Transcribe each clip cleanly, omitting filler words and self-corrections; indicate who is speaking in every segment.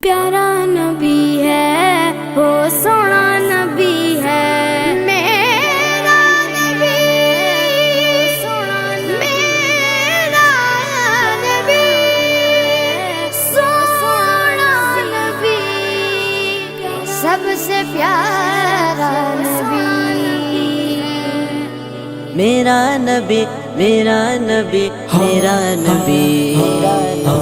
Speaker 1: پیارا نبی ہے وہ سونا نبی ہے میرا نبی سونا میرا نبی سونا نبی سب سے پیارا نبی
Speaker 2: میرا نبی میرا نبی میرا نبی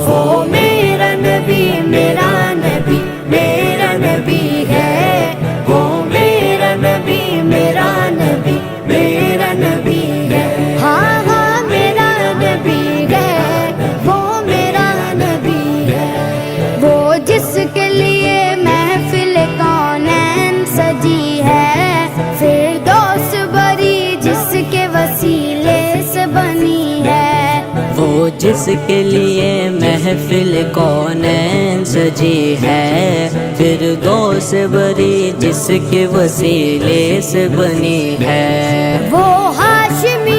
Speaker 1: وہ میرا نبی میرا نبی میرا نبی ہے وہ میرا نبی میرا نبی میرا نبی ہے ہاں ہاں میرا نبی ہے وہ میرا نبی ہے وہ جس کے لیے محفل کونین سجی ہے فردوس بری جس کے وسیلے سے بنی ہے
Speaker 2: وہ جس کے لیے محفل کونین سجی ہے فردوس بری جس کے وسیلے سے بنی ہے
Speaker 1: وہ ہاشمی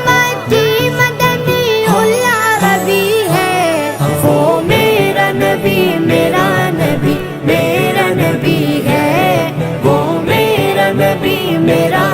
Speaker 1: مکی مدنی العربی ہے وہ میرا نبی میرا نبی میرا نبی ہے وہ میرا نبی میرا